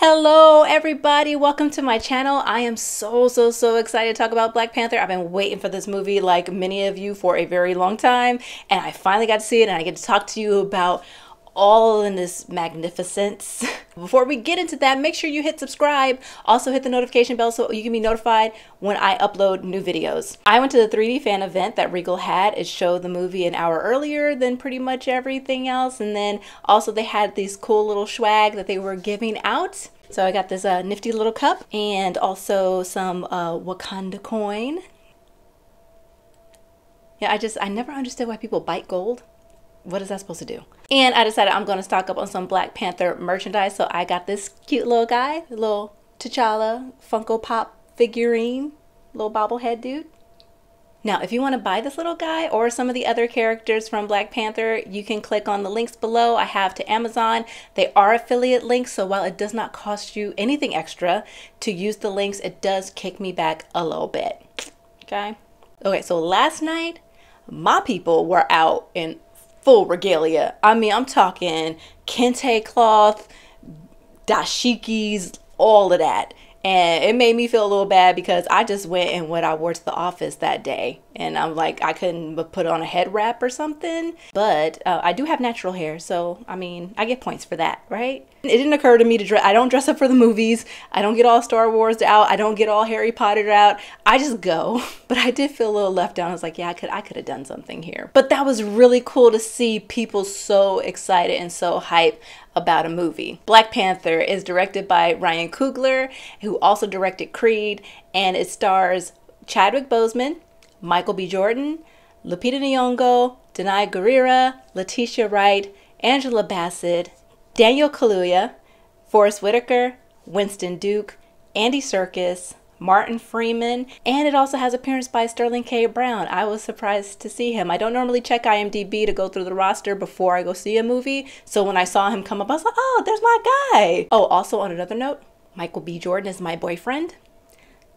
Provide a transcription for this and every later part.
Hello everybody, welcome to my channel. I am so excited to talk about Black Panther. I've been waiting for this movie like many of you for a very long time, and I finally got to see it and I get to talk to you about all in this magnificence. Before we get into that, make sure you hit subscribe. Also hit the notification bell so you can be notified when I upload new videos. I went to the 3D fan event that Regal had. It showed the movie an hour earlier than pretty much everything else. And then also they had these cool little swag that they were giving out. So I got this nifty little cup and also some Wakanda coin. Yeah, I never understood why people bite gold. What is that supposed to do? And I decided I'm going to stock up on some Black Panther merchandise. So I got this cute little guy, the little T'Challa Funko Pop figurine, little bobblehead dude. Now, if you want to buy this little guy or some of the other characters from Black Panther, you can click on the links below. I have to Amazon. They are affiliate links, so while it does not cost you anything extra to use the links, it does kick me back a little bit. Okay, so last night, my people were out in full regalia. I mean, I'm talking kente cloth, dashikis, all of that. And it made me feel a little bad because I just went in what I wore to the office that day. And I'm like, I couldn't put on a head wrap or something. But I do have natural hair. So, I mean, I get points for that, right? It didn't occur to me to dress. I don't dress up for the movies. I don't get all Star Wars out. I don't get all Harry Potter out. I just go. But I did feel a little left out. I was like, yeah, I could have done something here. But that was really cool to see people so excited and so hyped about a movie. Black Panther is directed by Ryan Coogler, who also directed Creed, and it stars Chadwick Boseman, Michael B. Jordan, Lupita Nyong'o, Danai Gurira, Letitia Wright, Angela Bassett, Daniel Kaluuya, Forrest Whitaker, Winston Duke, Andy Serkis, Martin Freeman, and it also has appearance by Sterling K. Brown. I was surprised to see him. I don't normally check IMDb to go through the roster before I go see a movie, so when I saw him come up, I was like, oh, there's my guy. Oh, also on another note, Michael B. Jordan is my boyfriend.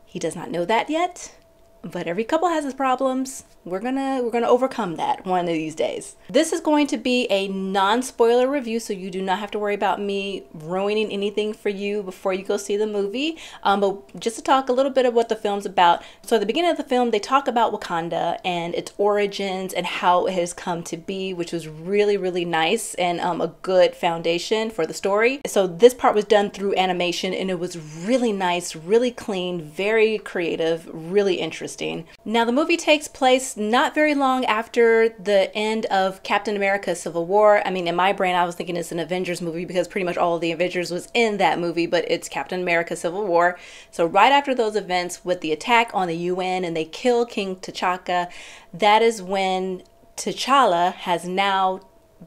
He does not know that yet, but every couple has its problems. We're gonna overcome that one of these days. This is going to be a non-spoiler review, so you do not have to worry about me ruining anything for you before you go see the movie. But just to talk a little bit of what the film's about. So at the beginning of the film, they talk about Wakanda and its origins and how it has come to be, which was really nice and a good foundation for the story. So this part was done through animation and it was really nice, really clean, very creative, really interesting. Now the movie takes place not very long after the end of Captain America Civil War. I mean, in my brain, I was thinking it's an Avengers movie because pretty much all of the Avengers was in that movie, but it's Captain America Civil War. So right after those events with the attack on the UN and they kill King T'Chaka, that is when T'Challa has now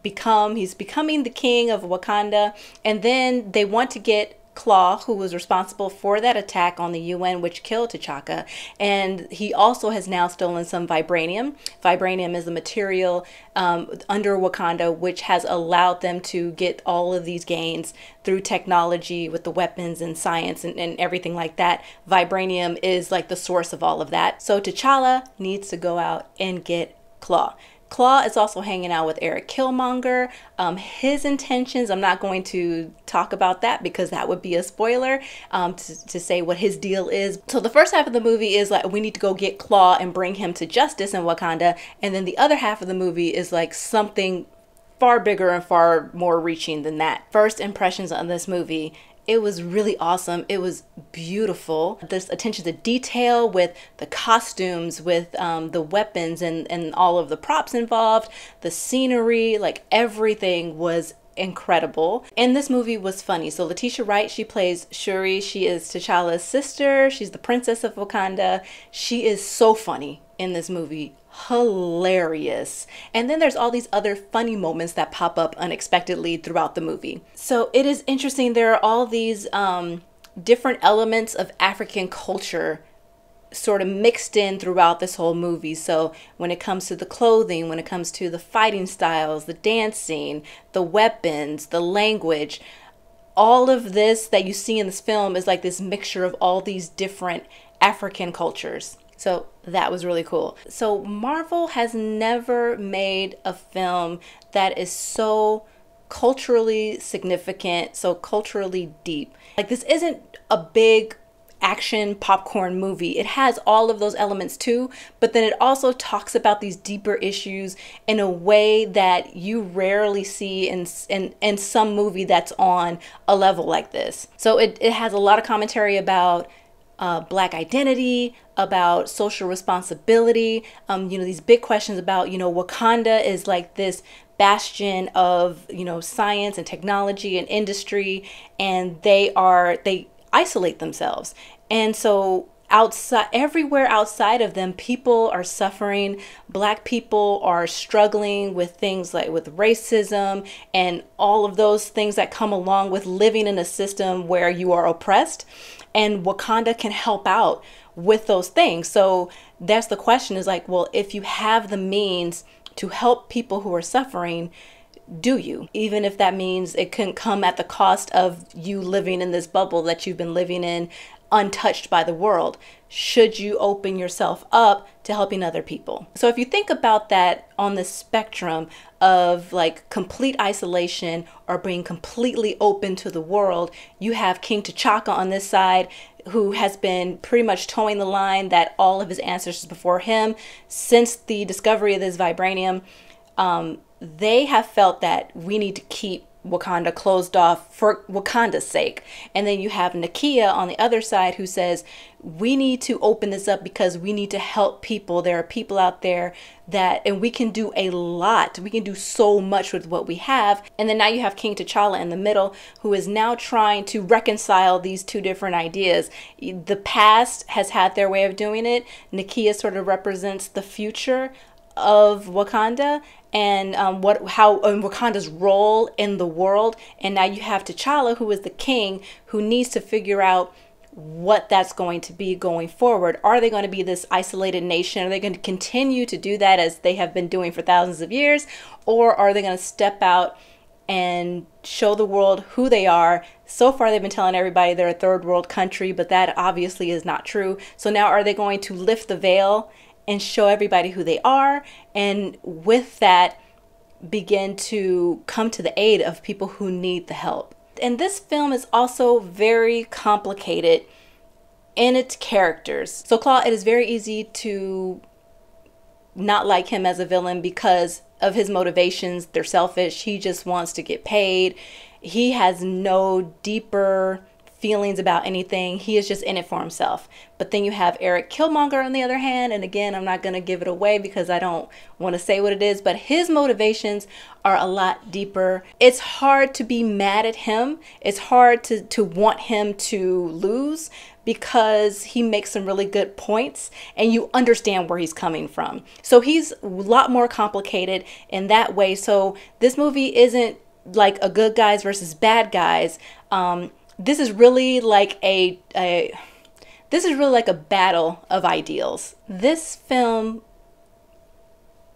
he's becoming the king of Wakanda. And then they want to get Claw, who was responsible for that attack on the UN which killed T'Chaka, and he also has now stolen some vibranium. Vibranium is a material under Wakanda which has allowed them to get all of these gains through technology with the weapons and science and everything like that. Vibranium is like the source of all of that. So T'Challa needs to go out and get Claw. Claw is also hanging out with Eric Killmonger. His intentions, I'm not going to talk about that because that would be a spoiler to say what his deal is. So the first half of the movie is like, we need to go get Claw and bring him to justice in Wakanda. And then the other half of the movie is like something far bigger and far more reaching than that. First impressions on this movie. It was really awesome. It was beautiful. This attention to detail with the costumes, with the weapons and all of the props involved, the scenery, like everything was incredible. And this movie was funny. So Letitia Wright, she plays Shuri. She is T'Challa's sister. She's the princess of Wakanda. She is so funny in this movie. Hilarious. And then there's all these other funny moments that pop up unexpectedly throughout the movie. So it is interesting. There are all these different elements of African culture sort of mixed in throughout this whole movie. So when it comes to the clothing, when it comes to the fighting styles, the dancing, the weapons, the language, all of this that you see in this film is like this mixture of all these different African cultures. So that was really cool. So Marvel has never made a film that is so culturally significant, so culturally deep. Like, this isn't a big action popcorn movie. It has all of those elements too, but then it also talks about these deeper issues in a way that you rarely see in some movie that's on a level like this. So it has a lot of commentary about Black identity, about social responsibility, these big questions about, Wakanda is like this bastion of, science and technology and industry, and they isolate themselves. And so everywhere outside of them, people are suffering. Black people are struggling with things like with racism and all of those things that come along with living in a system where you are oppressed. And Wakanda can help out with those things. So that's the question, is like, well, if you have the means to help people who are suffering, do you? Even if that means it can come at the cost of you living in this bubble that you've been living in, untouched by the world. Should you open yourself up to helping other people? So if you think about that on the spectrum of like complete isolation or being completely open to the world, you have King T'Chaka on this side, who has been pretty much towing the line that all of his ancestors before him, since the discovery of this vibranium, they have felt that we need to keep Wakanda closed off for Wakanda's sake. And then you have Nakia on the other side, who says we need to open this up because we need to help people. There are people out there and we can do a lot. We can do so much with what we have. And then now you have King T'Challa in the middle, who is now trying to reconcile these two different ideas. The past has had their way of doing it. Nakia sort of represents the future of Wakanda and Wakanda's role in the world. And now you have T'Challa, who is the king, who needs to figure out what that's going to be going forward. Are they going to be this isolated nation? Are they going to continue to do that as they have been doing for thousands of years? Or are they going to step out and show the world who they are? So far, they've been telling everybody they're a third world country, but that obviously is not true. So now are they going to lift the veil and show everybody who they are, and with that begin to come to the aid of people who need the help? And this film is also very complicated in its characters. So Claw, it is very easy to not like him as a villain because of his motivations. They're selfish. He just wants to get paid. He has no deeper feelings about anything. He is just in it for himself. But then you have Eric Killmonger on the other hand, and again, I'm not going to give it away because I don't want to say what it is, but his motivations are a lot deeper. It's hard to be mad at him. It's hard to want him to lose because he makes some really good points and you understand where he's coming from. So he's a lot more complicated in that way. So this movie isn't like a good guys versus bad guys. This is really like a battle of ideals. This film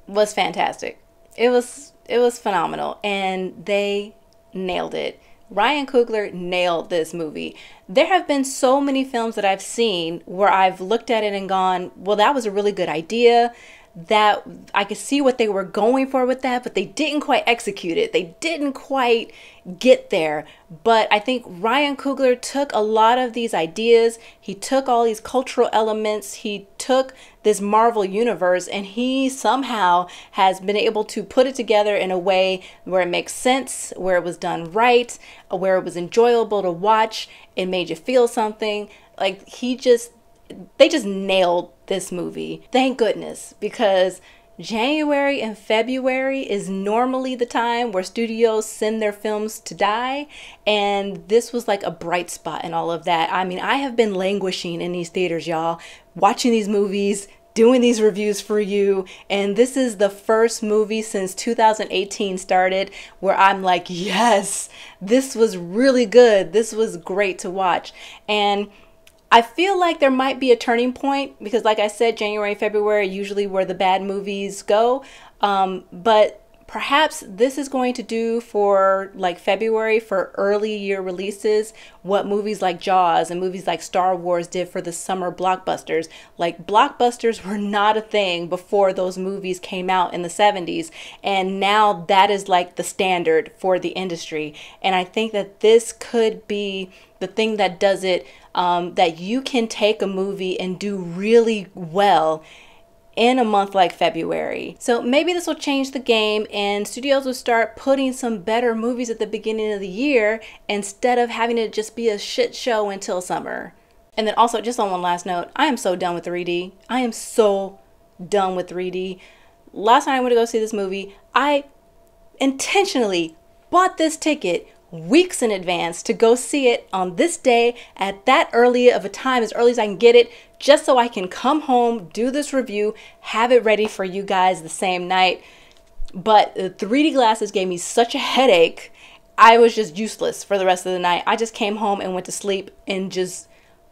was fantastic. It was phenomenal, and they nailed it. Ryan Coogler nailed this movie. There have been so many films that I've seen where I've looked at it and gone, well, that was a really good idea. That I could see what they were going for with that, but they didn't quite execute it. They didn't quite get there. But I think Ryan Coogler took a lot of these ideas. He took all these cultural elements. He took this Marvel universe, and he somehow has been able to put it together in a way where it makes sense, where it was done right, where it was enjoyable to watch. It made you feel something. Like they just nailed this movie. Thank goodness, because January and February is normally the time where studios send their films to die, and this was like a bright spot in all of that. I mean, I have been languishing in these theaters, y'all, watching these movies, doing these reviews for you, and this is the first movie since 2018 started where I'm like, yes, this was really good. This was great to watch. And I feel like there might be a turning point because, like I said, January and February are usually where the bad movies go. But perhaps this is going to do for like February, for early year releases, what movies like Jaws and movies like Star Wars did for the summer blockbusters. Like, blockbusters were not a thing before those movies came out in the 70s. And now that is like the standard for the industry. And I think that this could be the the thing that does it, that you can take a movie and do really well in a month like February. So maybe this will change the game and studios will start putting some better movies at the beginning of the year instead of having it just be a shit show until summer. And then also, just on one last note, I am so done with 3D. I am so done with 3D. Last time I went to go see this movie, I intentionally bought this ticket weeks in advance to go see it on this day at that early of a time, as early as I can get it, just so I can come home, do this review, have it ready for you guys the same night. But the 3D glasses gave me such a headache, I was just useless for the rest of the night. I just came home and went to sleep and just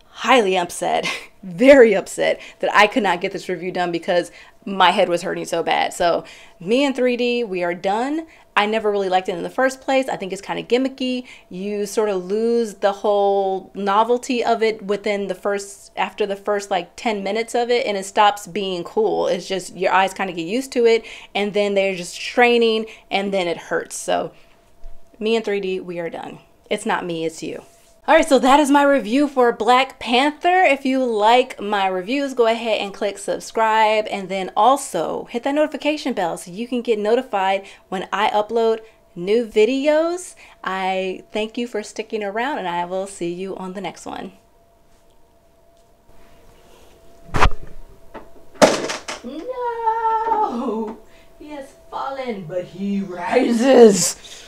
highly upset, very upset that I could not get this review done because my head was hurting so bad. So me and 3D, we are done. I never really liked it in the first place. I think it's kind of gimmicky. You sort of lose the whole novelty of it after the first like 10 minutes of it, and it stops being cool. It's just your eyes kind of get used to it, and then they're just straining, and then it hurts. So me and 3D, we are done. It's not me, it's you. All right, so that is my review for Black Panther. If you like my reviews, go ahead and click subscribe, and then also hit that notification bell so you can get notified when I upload new videos. I thank you for sticking around, and I will see you on the next one. No! He has fallen, but he rises.